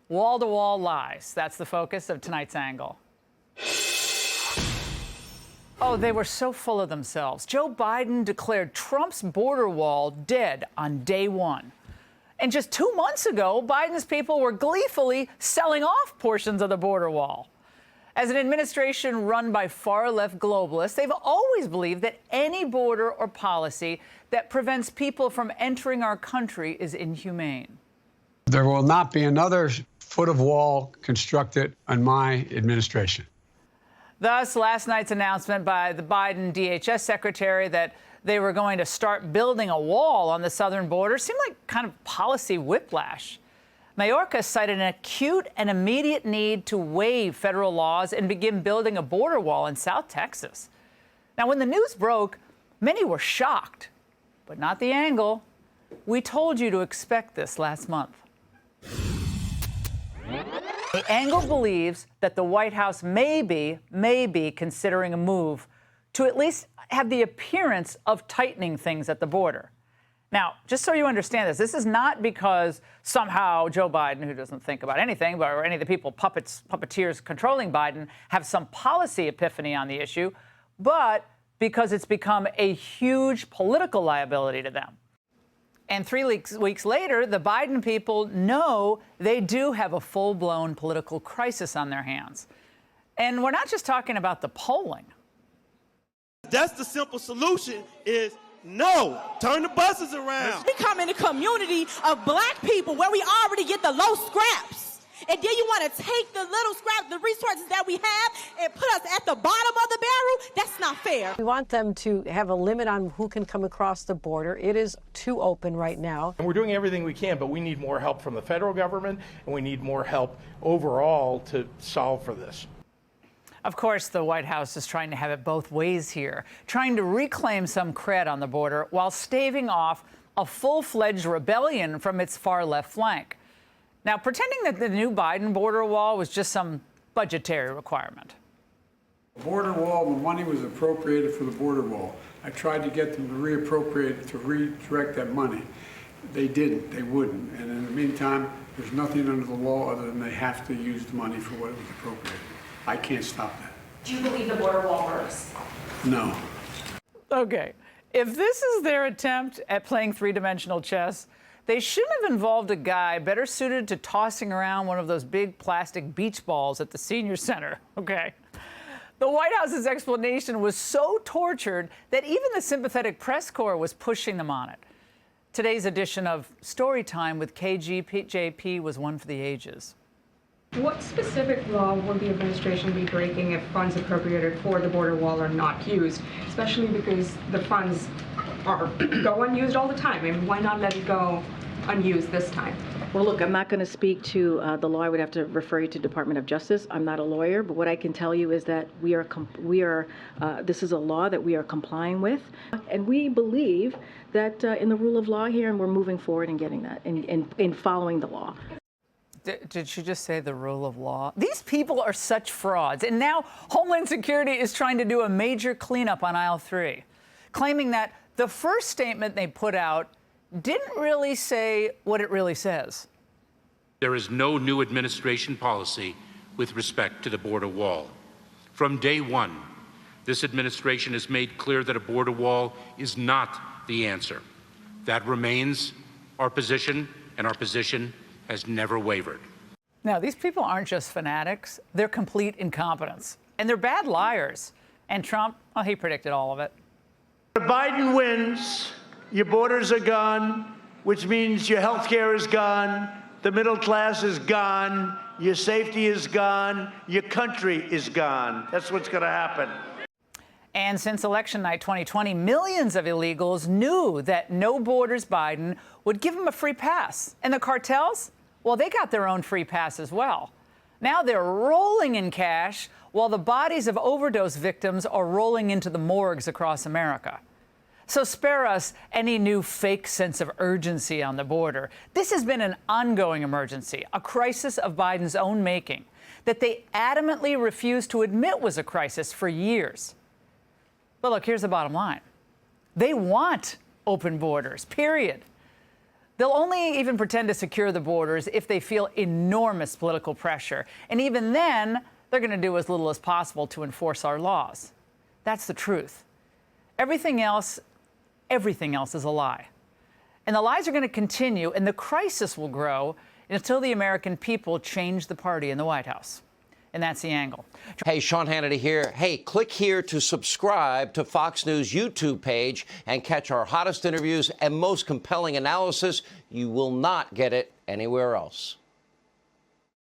Wall-to-wall lies. That's the focus of tonight's Angle. Oh, they were so full of themselves. Joe Biden declared Trump's border wall dead on day one. And just 2 months ago, Biden's people were gleefully selling off portions of the border wall. As an administration run by far-left globalists, they've always believed that any border or policy that prevents people from entering our country is inhumane. There will not be another foot of wall constructed in my administration. Thus, last night's announcement by the Biden DHS secretary that they were going to start building a wall on the southern border seemed like kind of policy whiplash. Mayorkas cited an acute and immediate need to waive federal laws and begin building a border wall in South Texas. Now, when the news broke, many were shocked, but not the Angle. We told you to expect this last month. The Angle believes that the White House may be considering a move to at least have the appearance of tightening things at the border. Now, just so you understand this is not because somehow Joe Biden, who doesn't think about anything, or any of the people, puppeteers controlling Biden, have some policy epiphany on the issue, but because it's become a huge political liability to them. And 3 weeks later, the Biden people know they do have a full-blown political crisis on their hands. And we're not just talking about the polling. That's the simple solution is no. Turn the buses around. We come in a community of black people where we already get the low scraps. And then you want to take the little scraps, the resources that we have, and put us at the bottom of the barrel? That's not fair. We want them to have a limit on who can come across the border. It is too open right now. And we're doing everything we can, but we need more help from the federal government, and we need more help overall to solve for this. Of course, the White House is trying to have it both ways here, trying to reclaim some cred on the border while staving off a full-fledged rebellion from its far-left flank. Now, pretending that the new Biden border wall was just some budgetary requirement. The border wall, the money was appropriated for the border wall. I tried to get them to reappropriate, to redirect that money. They didn't, they wouldn't. And in the meantime, there's nothing under the law other than they have to use the money for what it was appropriated. I can't stop that. Do you believe the border wall works? No. Okay, if this is their attempt at playing three-dimensional chess, they shouldn't have involved a guy better suited to tossing around one of those big plastic beach balls at the senior center, okay? The White House's explanation was so tortured that even the sympathetic press corps was pushing them on it. Today's edition of Storytime with KGJP was one for the ages. What specific law will the administration be breaking if funds appropriated for the border wall are not used, especially because the funds go unused all the time? I mean, why not let it go unused this time? Well, look, I'm not going to speak to the law. I would have to refer you to Department of Justice. I'm not a lawyer, but what I can tell you is that this is a law that we are complying with, and we believe that in the rule of law here, and we're moving forward and getting that, in following the law. Did she just say the rule of law? These people are such frauds. And now Homeland Security is trying to do a major cleanup on aisle 3, claiming that the first statement they put out didn't really say what it really says. There is no new administration policy with respect to the border wall. From day one, this administration has made clear that a border wall is not the answer. That remains our position, and our position has never wavered. Now, these people aren't just fanatics. They're complete incompetents. And they're bad liars. And Trump, well, he predicted all of it. If Biden wins, your borders are gone, which means your health care is gone, the middle class is gone, your safety is gone, your country is gone. That's what's going to happen. And since election night 2020, millions of illegals knew that no borders Biden would give them a free pass. And the cartels? Well, they got their own free pass as well. Now they're rolling in cash while the bodies of overdose victims are rolling into the morgues across America. So spare us any new fake sense of urgency on the border. This has been an ongoing emergency, a crisis of Biden's own making, that they adamantly refused to admit was a crisis for years. But look, here's the bottom line. They want open borders, period. They'll only even pretend to secure the borders if they feel enormous political pressure. And even then, they're going to do as little as possible to enforce our laws. That's the truth. Everything else is a lie. And the lies are going to continue, and the crisis will grow until the American people change the party in the White House. And that's The Angle. Hey, Sean Hannity here. Hey, click here to subscribe to Fox News YouTube page and catch our hottest interviews and most compelling analysis. You will not get it anywhere else.